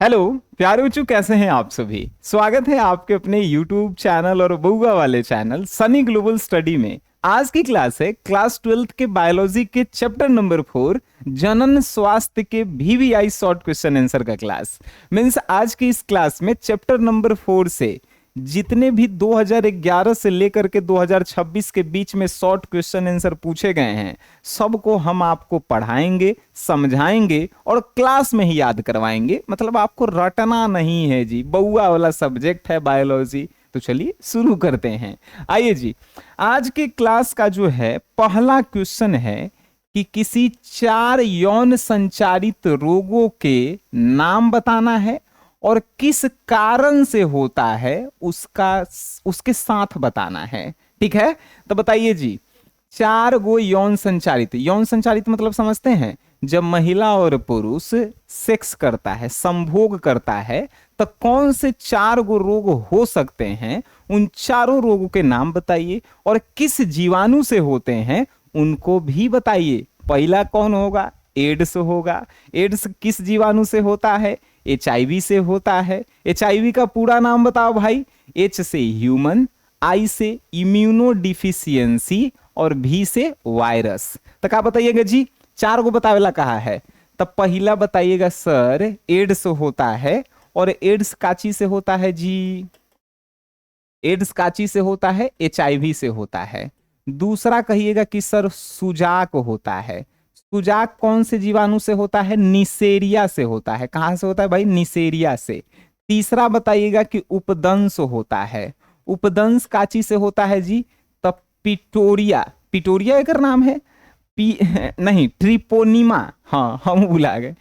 Hello प्यारे बच्चों, कैसे हैं आप सभी। स्वागत है आपके अपने YouTube चैनल और बउआ वाले चैनल सनी ग्लोबल स्टडी में। आज की क्लास है क्लास 12th के बायोलॉजी के चैप्टर नंबर 4 जनन स्वास्थ्य के VVI शॉर्ट क्वेश्चन आंसर का क्लास। मीन्स आज की इस क्लास में चैप्टर नंबर 4 से जितने भी 2011 से लेकर के 2026 के बीच में शॉर्ट क्वेश्चन आंसर पूछे गए हैं, सबको हम आपको पढ़ाएंगे, समझाएंगे और क्लास में ही याद करवाएंगे। मतलब आपको रटना नहीं है जी, बउआ वाला सब्जेक्ट है बायोलॉजी। तो चलिए शुरू करते हैं। आइए जी, आज के क्लास का जो है पहला क्वेश्चन है कि किसी 4 यौन संचारित रोगों के नाम बताना है और किस कारण से होता है उसका उसके साथ बताना है। ठीक है, तो बताइए जी। 4 गो यौन संचारित, यौन संचारित मतलब समझते हैं, जब महिला और पुरुष सेक्स करता है, संभोग करता है, तो कौन से 4 गो रोग हो सकते हैं, उन चारों रोगों के नाम बताइए और किस जीवाणु से होते हैं उनको भी बताइए। पहला कौन होगा? एड्स होगा। एड्स किस जीवाणु से होता है? HIV से होता है। HIV का पूरा नाम बताओ भाई। H से ह्यूमन, I से इम्यूनो डिफिशियंसी और V से वायरस। तो क्या बताइएगा जी? 4 को बतावेला कहा है। तब पहला बताइएगा सर एड्स होता है। और एड्स काची से होता है जी? एड्स काची से होता है? HIV से होता है। दूसरा कहिएगा कि सर सुजाक होता है। सुजाक कौन से जीवाणु से होता है? निसेरिया से होता है। कहां से होता है भाई? निसेरिया से। तीसरा बताइएगा कि उपदंश होता है। उपदंश काची से होता है जी? तब पिटोरिया, पिटोरिया एक नाम है। पी नहीं, ट्रिपोनिमा, हाँ हम भुला गए।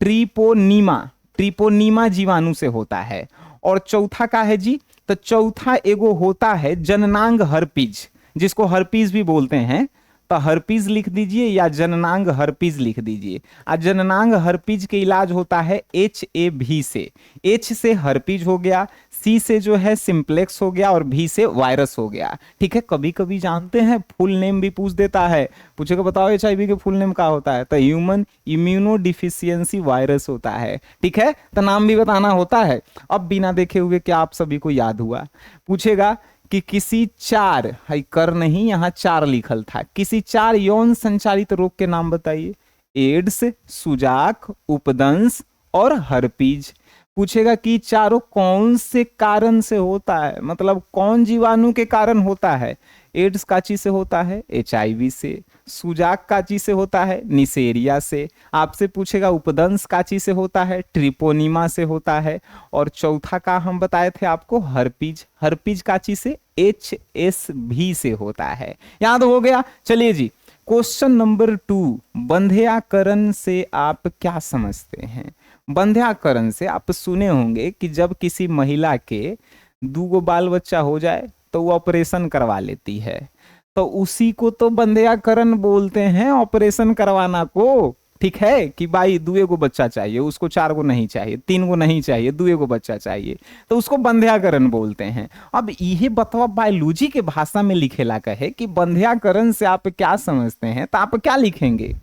ट्रिपोनीमा, ट्रिपोनीमा जीवाणु से होता है। और चौथा का है जी? तो चौथा एगो होता है जननांग हर्पीज, जिसको हर्पीज भी बोलते हैं। तो हर्पीज लिख दीजिए या जननांग हर्पीज लिख दीजिए। आ जननांग हर्पीज के इलाज होता है HAV से। H से हर्पीज हो गया, C से जो है सिंप्लेक्स हो गया और V से वायरस हो गया। ठीक है, कभी कभी जानते हैं फुल नेम भी पूछ देता है, पूछेगा बताओ HIV के फुल नेम क्या होता है? तो ह्यूमन इम्यूनो डिफिशियंसी वायरस होता है। ठीक है, तो नाम भी बताना होता है। अब बिना देखे हुए क्या आप सभी को याद हुआ? पूछेगा कि किसी 4, हाई कर नहीं, यहां 4 लिखल था, किसी 4 यौन संचारित रोग के नाम बताइए। एड्स, सुजाक, उपदंश और हर्पीज। पूछेगा कि चारों कौन से कारण से होता है, मतलब कौन जीवाणु के कारण होता है। एड्स काची से होता है? HIV से। सुजाक काची से होता है? निसेरिया से। आपसे पूछेगा उपदंश काची से होता है? ट्रिपोनिमा से होता है। और चौथा का हम बताए थे आपको हर्पीज, हर्पीज काची से? HSV से होता है। याद हो गया? चलिए जी, क्वेश्चन नंबर 2, बंध्याकरण से आप क्या समझते हैं? बंध्याकरण से आप सुने होंगे कि जब किसी महिला के 2 बाल बच्चा हो जाए तो वो ऑपरेशन करवा लेती है, तो उसी को तो बंध्याकरण बोलते हैं, ऑपरेशन करवाना को। ठीक है कि भाई 2 गो बच्चा चाहिए उसको, 4 गो नहीं चाहिए, 3 गो नहीं चाहिए, 2 गो बच्चा चाहिए, तो उसको बंध्याकरण बोलते हैं। अब यह बतवा बायोलॉजी के भाषा में लिखेला कहे कि बंध्याकरण से आप क्या समझते हैं, तो आप क्या लिखेंगे?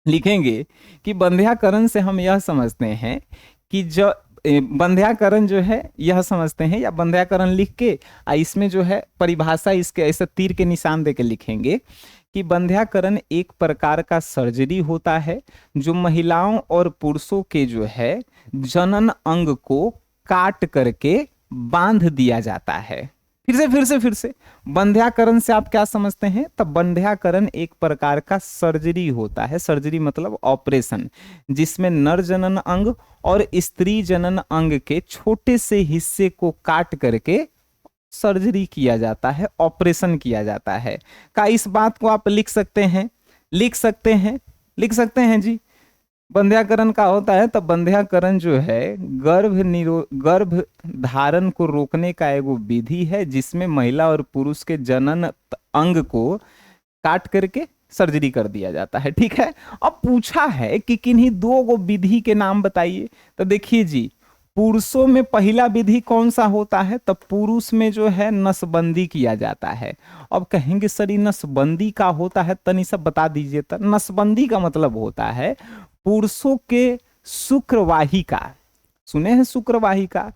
लिखेंगे कि बंध्याकरण से हम यह समझते हैं कि जो बंध्याकरण जो है यह समझते हैं, या बंध्याकरण लिख के इसमें जो है परिभाषा इसके ऐसे तीर के निशान दे के लिखेंगे कि बंध्याकरण एक प्रकार का सर्जरी होता है जो महिलाओं और पुरुषों के जो है जनन अंग को काट करके बांध दिया जाता है। फिर से बंध्याकरण से आप क्या समझते हैं? तब बंध्याकरण एक प्रकार का सर्जरी होता है। सर्जरी मतलब ऑपरेशन, जिसमें नर जनन अंग और स्त्री जनन अंग के छोटे से हिस्से को काट करके सर्जरी किया जाता है, ऑपरेशन किया जाता है। का इस बात को आप लिख सकते हैं? लिख सकते हैं, लिख सकते हैं जी। बंध्याकरण का होता है, तब बंध्याकरण जो है गर्भ धारण को रोकने का एगो विधि है, जिसमें महिला और पुरुष के जनन अंग को काट करके सर्जरी कर दिया जाता है। ठीक है, अब पूछा है कि किन्हीं 2 गो विधि के नाम बताइए। तो देखिए जी, पुरुषों में पहला विधि कौन सा होता है? तो पुरुष में जो है नसबंदी किया जाता है। अब कहेंगे सर ये नसबंदी का होता है, तनी सब बता दीजिए। तो नसबंदी का मतलब होता है पुरुषों के शुक्रवाहिका, सुने हैं शुक्रवाहिका,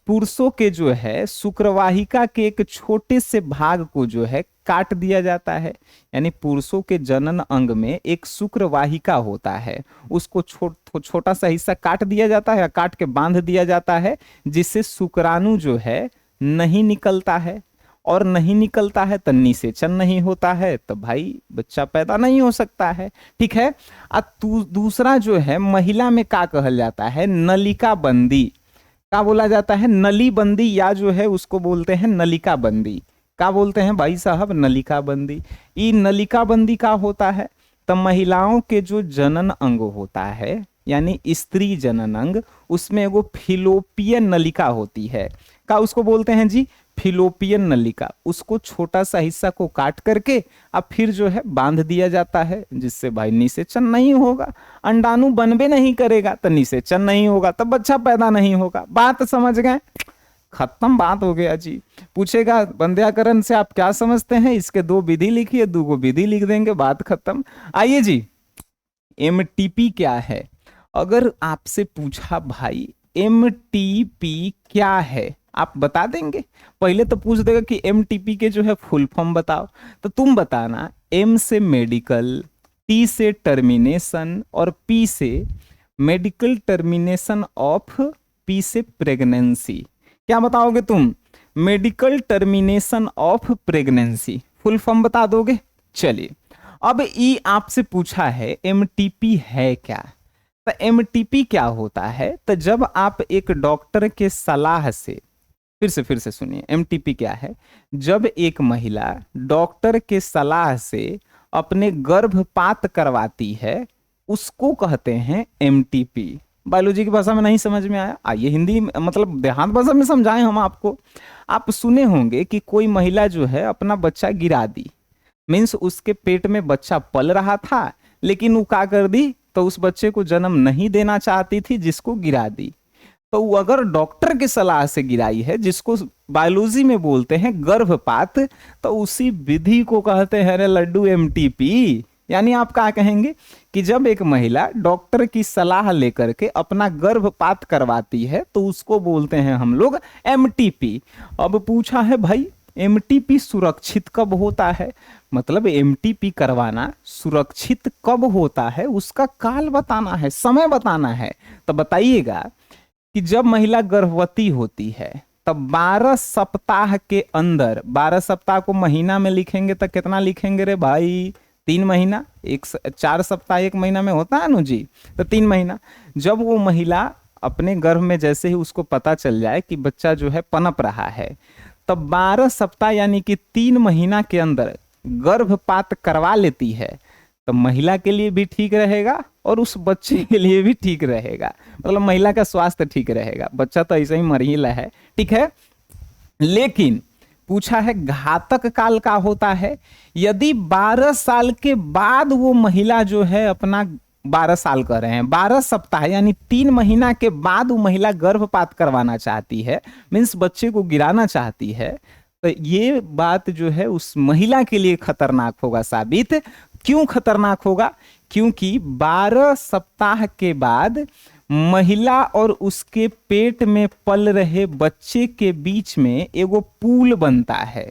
पुरुषों के जो है शुक्रवाहिका के एक छोटे से भाग को जो है काट दिया जाता है। यानी पुरुषों के जनन अंग में एक शुक्रवाहिका होता है, उसको छोटा सा हिस्सा काट दिया जाता है, काट के बांध दिया जाता है, जिससे शुक्राणु जो है नहीं निकलता है, और नहीं निकलता है तो निषेचन नहीं होता है, तो भाई बच्चा पैदा नहीं हो सकता है। ठीक है। दूसरा जो है महिला में क्या कहल जाता है, नलिका बंदी, क्या बोला जाता है, नली बंदी, या जो है उसको बोलते हैं नलिका बंदी। क्या बोलते हैं भाई साहब, नलिका बंदी। ये नलिका बंदी का होता है, तो महिलाओं के जो जनन अंग होता है यानी स्त्री जनन अंग, उसमें एगो फिलोपियन नलिका होती है। क्या उसको बोलते हैं जी, फिलोपियन नलिका। उसको छोटा सा हिस्सा को काट करके अब फिर जो है बांध दिया जाता है, जिससे भाई निषेचन नहीं होगा, अंडाणु बनबे नहीं करेगा तो निषेचन नहीं होगा, तब बच्चा पैदा नहीं होगा। बात समझ गए, खत्म बात हो गया जी। पूछेगा बंध्याकरण से आप क्या समझते हैं, इसके 2 विधि लिखिए, 2 विधि लिख देंगे, बात खत्म। आइए जी, एमटीपी क्या है। अगर आपसे पूछा भाई एमटीपी क्या है, आप बता देंगे। पहले तो पूछ देगा कि एमटीपी के जो है फुल फॉर्म बताओ, तो तुम बताना, एम से मेडिकल, टी से टर्मिनेशन, और पी से मेडिकल टर्मिनेशन ऑफ, पी से प्रेगनेंसी। क्या बताओगे तुम, medical termination of pregnancy, full form बता दोगे। चलिए, अब ई आपसे पूछा है एमटीपी है क्या, तो एमटीपी क्या होता है, तो जब आप एक डॉक्टर के सलाह से, फिर से सुनिए, एमटीपी क्या है, जब एक महिला डॉक्टर के सलाह से अपने गर्भपात करवाती है, उसको कहते हैं एमटीपी। बायोलॉजी की भाषा में नहीं समझ में आया, आइए हिंदी मतलब देहात भाषा में समझाएं हम आपको। आप सुने होंगे कि कोई महिला जो है अपना बच्चा गिरा दी, मीन्स उसके पेट में बच्चा पल रहा था, लेकिन वो क्या कर दी, तो उस बच्चे को जन्म नहीं देना चाहती थी, जिसको गिरा दी। तो वो अगर डॉक्टर की सलाह से गिराई है, जिसको बायोलॉजी में बोलते हैं गर्भपात, तो उसी विधि को कहते हैं रे लड्डू एमटीपी। यानी आप क्या कहेंगे कि जब एक महिला डॉक्टर की सलाह लेकर के अपना गर्भपात करवाती है, तो उसको बोलते हैं हम लोग एमटीपी। अब पूछा है भाई एमटीपी सुरक्षित कब होता है, मतलब एमटीपी करवाना सुरक्षित कब होता है, उसका काल बताना है, समय बताना है। तो बताइएगा कि जब महिला गर्भवती होती है, तब 12 सप्ताह के अंदर, 12 सप्ताह को महीना में लिखेंगे तो कितना लिखेंगे रे भाई, 3 महीना, 4 सप्ताह 1 महीना में होता है नु जी, तो 3 महीना। जब वो महिला अपने गर्भ में, जैसे ही उसको पता चल जाए कि बच्चा जो है पनप रहा है, तब 12 सप्ताह यानी कि 3 महीना के अंदर गर्भपात करवा लेती है, तो महिला के लिए भी ठीक रहेगा और उस बच्चे के लिए भी ठीक रहेगा, मतलब महिला का स्वास्थ्य ठीक रहेगा, बच्चा तो ऐसे ही मर ही रहा है। ठीक है, लेकिन पूछा है घातक काल का होता है, यदि 12 साल के बाद वो महिला जो है अपना 12 साल कर रहे हैं, 12 सप्ताह यानी 3 महीना के बाद वो महिला गर्भपात करवाना चाहती है, मीन्स बच्चे को गिराना चाहती है, तो ये बात जो है उस महिला के लिए खतरनाक होगा साबित। क्यों खतरनाक होगा, क्योंकि 12 सप्ताह के बाद महिला और उसके पेट में पल रहे बच्चे के बीच में एगो पूल बनता है,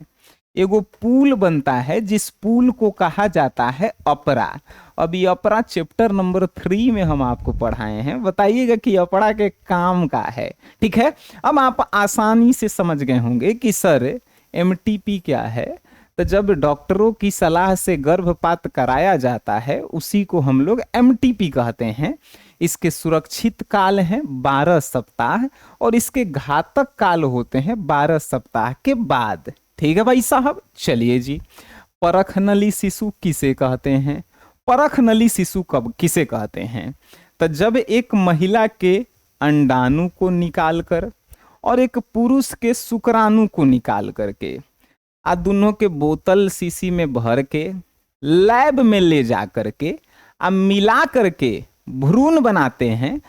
एगो पूल बनता है, जिस पूल को कहा जाता है अपरा। अब ये अपरा चैप्टर नंबर 3 में हम आपको पढ़ाए हैं, बताइएगा कि अपरा के काम का है। ठीक है, अब आप आसानी से समझ गए होंगे कि सर एमटीपी क्या है। तो जब डॉक्टरों की सलाह से गर्भपात कराया जाता है, उसी को हम लोग एमटीपी कहते हैं। इसके सुरक्षित काल हैं 12 सप्ताह और इसके घातक काल होते हैं 12 सप्ताह के बाद। ठीक है भाई साहब, चलिए जी, परखनली शिशु किसे कहते हैं, परखनली शिशु कब किसे कहते हैं, तो जब एक महिला के अंडाणु को निकालकर और एक पुरुष के शुक्राणु को निकाल करके दोनों के बोतल शीशी में भर के लैब में ले जा करके मिला करके भ्रूण बनाते हैं,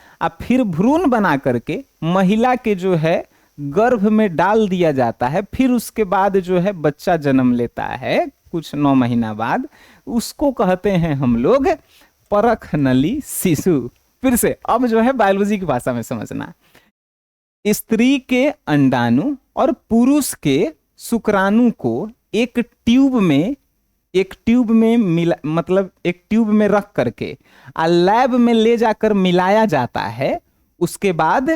फिर भ्रूण बना करके महिला के जो है गर्भ में डाल दिया जाता है, फिर उसके बाद जो है बच्चा जन्म लेता है कुछ 9 महीना बाद, उसको कहते हैं हम लोग परख नली शिशु। फिर से अब जो है बायोलॉजी की भाषा में समझना। स्त्री के अंडाणु और पुरुष के शुक्राणु को एक ट्यूब में मिला, मतलब एक ट्यूब में रख करके लैब में ले जाकर मिलाया जाता है। उसके बाद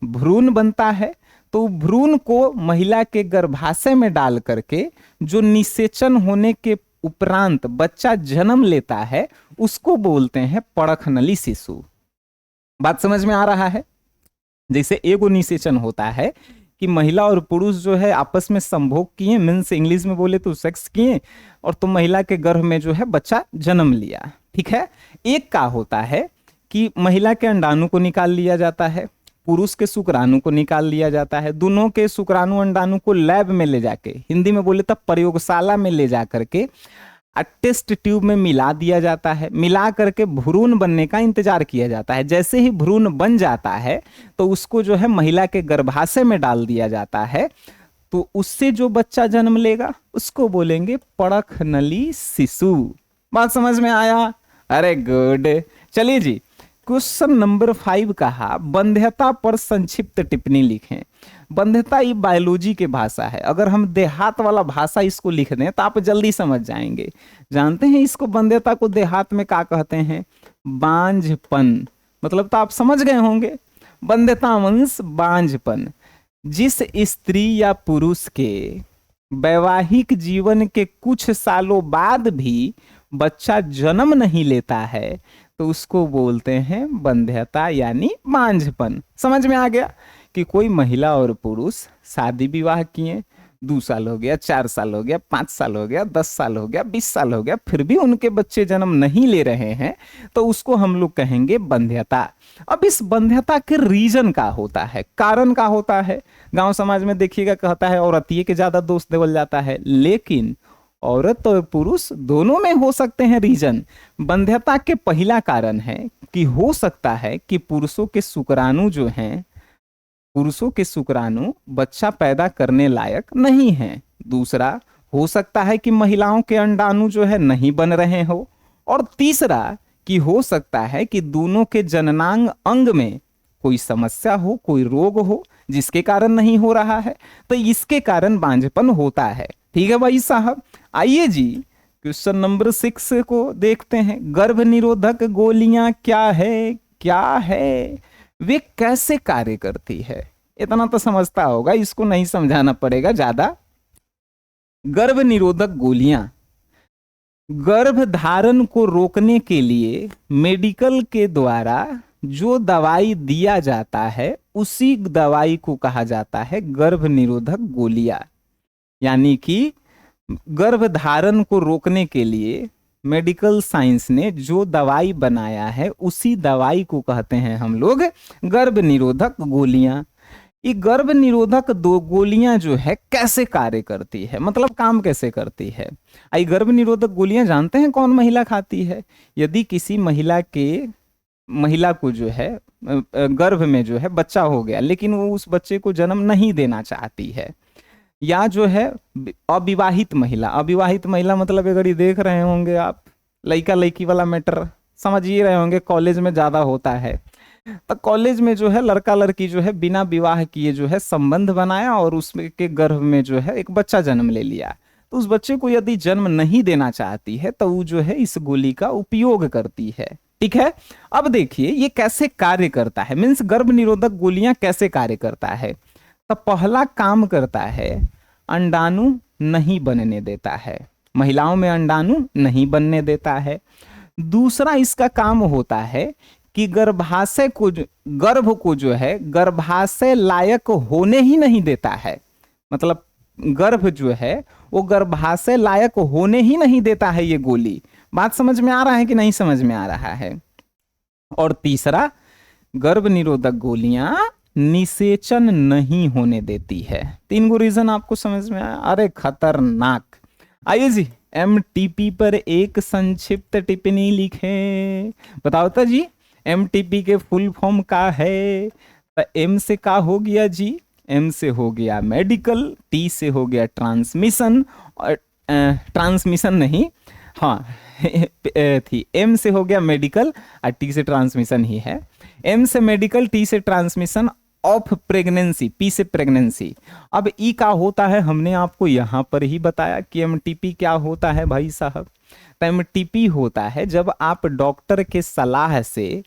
भ्रूण बनता है। तो भ्रूण को महिला के गर्भाशय में डाल करके जो निषेचन होने के उपरांत बच्चा जन्म लेता है उसको बोलते हैं परखनली शिशु। बात समझ में आ रहा है? जैसे एगो निषेचन होता है कि महिला और पुरुष जो है आपस में संभोग किए, मीन्स इंग्लिश में बोले तो सेक्स किए, और तो महिला के गर्भ में जो है बच्चा जन्म लिया। ठीक है। एक का होता है कि महिला के अंडाणु को निकाल लिया जाता है, पुरुष के शुक्राणु को निकाल लिया जाता है। दोनों के शुक्राणु अंडाणु को लैब में ले जाके, हिंदी में बोले तो प्रयोगशाला में ले जा करके टेस्ट ट्यूब में मिला दिया जाता है। मिला करके भ्रूण बनने का इंतजार किया जाता है। जैसे ही भ्रूण बन जाता है तो उसको जो है महिला के गर्भाशय में डाल दिया जाता है। तो उससे जो बच्चा जन्म लेगा उसको बोलेंगे परखनली शिशु। बात समझ में आया? अरे गुड। चलिए जी, क्वेश्चन नंबर 5 कहा बंध्यता पर संक्षिप्त टिप्पणी लिखें। बंध्यता ये बायोलॉजी की भाषा है। अगर हम देहात वाला भाषा इसको लिख दें तो आप जल्दी समझ जाएंगे। जानते हैं इसको, बंध्यता को देहात में क्या कहते हैं? बांझपन। मतलब तो आप समझ गए होंगे। बंध्यता मीन्स बांझपन। जिस स्त्री या पुरुष के वैवाहिक जीवन के कुछ सालों बाद भी बच्चा जन्म नहीं लेता है तो उसको बोलते हैं बंध्यता यानी बांझपन। समझ में आ गया कि कोई महिला और पुरुष शादी विवाह किए, 2 साल हो गया, 4 साल हो गया, 5 साल हो गया, 10 साल हो गया, 20 साल हो गया, फिर भी उनके बच्चे जन्म नहीं ले रहे हैं तो उसको हम लोग कहेंगे बंध्यता। अब इस बंध्यता के रीजन का होता है, कारण का होता है। गांव समाज में देखिएगा कहता है औरतिये के ज्यादा दोष देवल जाता है, लेकिन औरत और पुरुष दोनों में हो सकते हैं रीजन। बंध्यता के पहला कारण है कि हो सकता है कि पुरुषों के शुक्राणु जो हैं, पुरुषों के शुक्राणु बच्चा पैदा करने लायक नहीं हैं। दूसरा, हो सकता है कि महिलाओं के अंडाणु जो है नहीं बन रहे हो। और तीसरा कि हो सकता है कि दोनों के जननांग अंग में कोई समस्या हो, कोई रोग हो जिसके कारण नहीं हो रहा है। तो इसके कारण बांझपन होता है। ठीक है भाई साहब। आइए जी क्वेश्चन नंबर 6 को देखते हैं। गर्भ निरोधक गोलियां क्या है, वे कैसे कार्य करती है? इतना तो समझता होगा, इसको नहीं समझाना पड़ेगा ज्यादा। गर्भ निरोधक गोलियां गर्भ धारण को रोकने के लिए मेडिकल के द्वारा जो दवाई दिया जाता है उसी दवाई को कहा जाता है गर्भ निरोधक गोलियां। यानी कि गर्भ धारण को रोकने के लिए मेडिकल साइंस ने जो दवाई बनाया है उसी दवाई को कहते हैं हम लोग गर्भ निरोधक गोलियां। ये गर्भ निरोधक गोलियां जो है कैसे कार्य करती है, मतलब काम कैसे करती है? आई गर्भ निरोधक गोलियां जानते हैं कौन महिला खाती है? यदि किसी महिला को जो है गर्भ में जो है बच्चा हो गया लेकिन वो उस बच्चे को जन्म नहीं देना चाहती है, या जो है अविवाहित महिला मतलब अगर ये देख रहे होंगे आप, लड़का लड़की वाला मैटर समझ ही रहे होंगे, कॉलेज में ज्यादा होता है। तो कॉलेज में जो है लड़का लड़की जो है बिना विवाह किए जो है संबंध बनाया और उसके गर्भ में जो है एक बच्चा जन्म ले लिया। तो उस बच्चे को यदि जन्म नहीं देना चाहती है तो वो जो है इस गोली का उपयोग करती है। ठीक है। अब देखिए ये कैसे कार्य करता है, मीन्स गर्भ निरोधक गोलियां कैसे कार्य करता है। तो पहला काम करता है अंडाणु नहीं बनने देता है, महिलाओं में अंडाणु नहीं बनने देता है। दूसरा इसका काम होता है कि गर्भ को जो है गर्भाशय लायक होने ही नहीं देता है। मतलब गर्भ जो है वो गर्भाशय लायक होने ही नहीं देता है ये गोली। बात समझ में आ रहा है कि नहीं समझ में आ रहा है? और तीसरा, गर्भ निरोधक गोलियां निषेचन नहीं होने देती है। 3 रीजन आपको समझ में आया? अरे खतरनाक। आइए जी एमटीपी पर एक संक्षिप्त टिप्पणी लिखें। बताओ तो जी एमटीपी के फुल फॉर्म का है? तो एम से का हो गया जी? एम से हो गया मेडिकल, टी से हो गया ट्रांसमिशन, और ट्रांसमिशन नहीं, हाँ थी। एम से हो गया मेडिकल और टी से ट्रांसमिशन ही है। एम से मेडिकल, टी से ट्रांसमिशन ऑफ प्रेगनेंसी, पी से प्रेगनेंसी। अब ई का होता है, हमने आपको यहां पर ही बताया कि एमटीपी क्या होता है भाई साहब। तो एमटीपी होता है जब आप डॉक्टर के सलाह से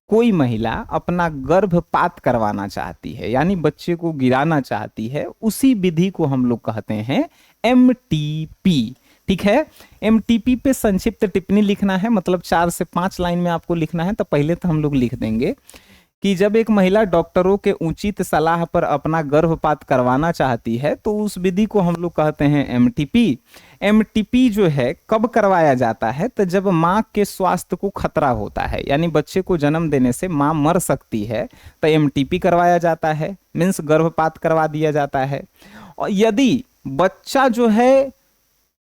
कोई महिला अपना गर्भपात करवाना चाहती है, यानी बच्चे को गिराना चाहती है, उसी विधि को हम लोग कहते हैं एमटीपी। ठीक है, एमटीपी पे संक्षिप्त टिप्पणी लिखना है, मतलब 4 से 5 लाइन में आपको लिखना है। तो पहले तो हम लोग लिख देंगे कि जब एक महिला डॉक्टरों के उचित सलाह पर अपना गर्भपात करवाना चाहती है तो उस विधि को हम लोग कहते हैं एमटीपी। एमटीपी जो है कब करवाया जाता है, तो जब माँ के स्वास्थ्य को खतरा होता है, यानी बच्चे को जन्म देने से माँ मर सकती है, तो एमटीपी करवाया जाता है, मीन्स गर्भपात करवा दिया जाता है। और यदि बच्चा जो है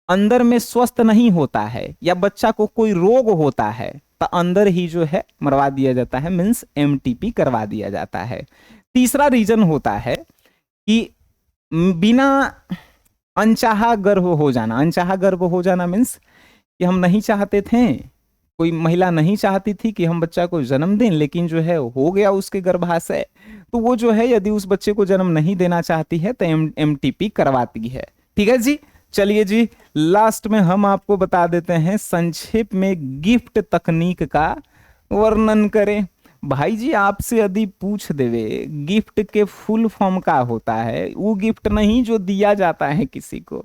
अंदर में स्वस्थ नहीं होता है या बच्चा को कोई रोग होता है तो अंदर ही जो है मरवा दिया जाता है, मीन्स एमटीपी करवा दिया जाता है। तीसरा रीजन होता है कि बिना अनचाहा गर्भ हो जाना। अनचाहा गर्भ हो जाना मीन्स कि हम नहीं चाहते थे, कोई महिला नहीं चाहती थी कि हम बच्चा को जन्म दें, लेकिन जो है हो गया उसके गर्भाशय, तो वो जो है यदि उस बच्चे को जन्म नहीं देना चाहती है तो एमटीपी करवाती है। ठीक है जी, चलिए जी, लास्ट में हम आपको बता देते हैं संक्षेप में गिफ्ट तकनीक का वर्णन करें। भाई जी आपसे यदि पूछ देवे गिफ्ट के फुल फॉर्म का होता है, वो गिफ्ट नहीं जो दिया जाता है किसी को,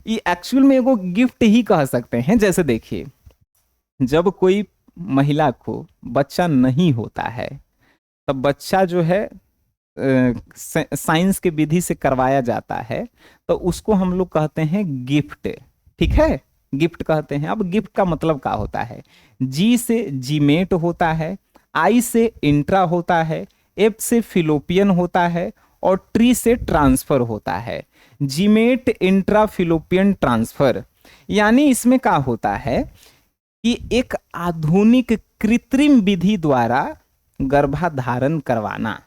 ये एक्चुअल में एगो गिफ्ट ही कह सकते हैं। जैसे देखिए, जब कोई महिला को बच्चा नहीं होता है तब बच्चा जो है साइंस के विधि से करवाया जाता है, तो उसको हम लोग कहते हैं गिफ्ट। ठीक है, गिफ्ट कहते हैं। अब गिफ्ट का मतलब क्या होता है, जी से जीमेट होता है, आई से इंट्रा होता है, एफ से फिलोपियन होता है और ट्री से ट्रांसफर होता है। जीमेट, इंट्रा, फिलोपियन, ट्रांसफर, यानी इसमें क्या होता है कि एक आधुनिक कृत्रिम विधि द्वारा गर्भाधारण करवाना।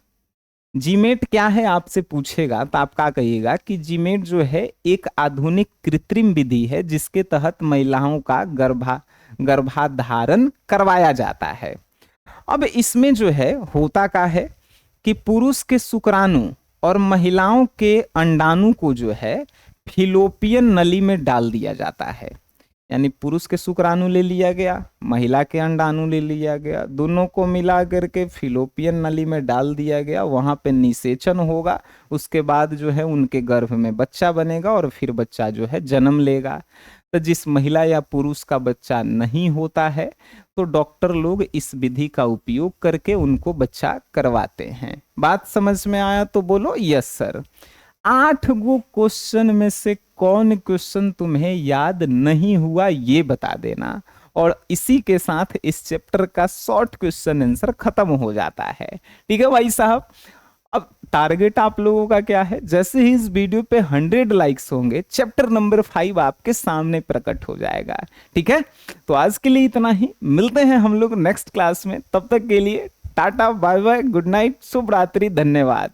जीमेट क्या है आपसे पूछेगा तो आप क्या कहिएगा कि जीमेट जो है एक आधुनिक कृत्रिम विधि है जिसके तहत महिलाओं का गर्भाधारण करवाया जाता है। अब इसमें जो है होता क्या है कि पुरुष के शुक्राणु और महिलाओं के अंडाणु को जो है फिलोपियन नली में डाल दिया जाता है, यानी पुरुष के शुक्राणु ले लिया गया, महिला के अंडाणु ले लिया गया, दोनों को मिला करके फिलोपियन नली में डाल दिया गया, वहां पे निषेचन होगा, उसके बाद जो है उनके गर्भ में बच्चा बनेगा और फिर बच्चा जो है जन्म लेगा। तो जिस महिला या पुरुष का बच्चा नहीं होता है तो डॉक्टर लोग इस विधि का उपयोग करके उनको बच्चा करवाते हैं। बात समझ में आया तो बोलो यस सर। 8 गो क्वेश्चन में से कौन क्वेश्चन तुम्हें याद नहीं हुआ ये बता देना, और इसी के साथ इस चैप्टर का शॉर्ट क्वेश्चन आंसर खत्म हो जाता है। ठीक है भाई साहब। अब टारगेट आप लोगों का क्या है, जैसे ही इस वीडियो पे 100 लाइक्स होंगे चैप्टर नंबर 5 आपके सामने प्रकट हो जाएगा। ठीक है, तो आज के लिए इतना ही, मिलते हैं हम लोग नेक्स्ट क्लास में। तब तक के लिए tata bye bye, good night, शुभ रात्रि, धन्यवाद।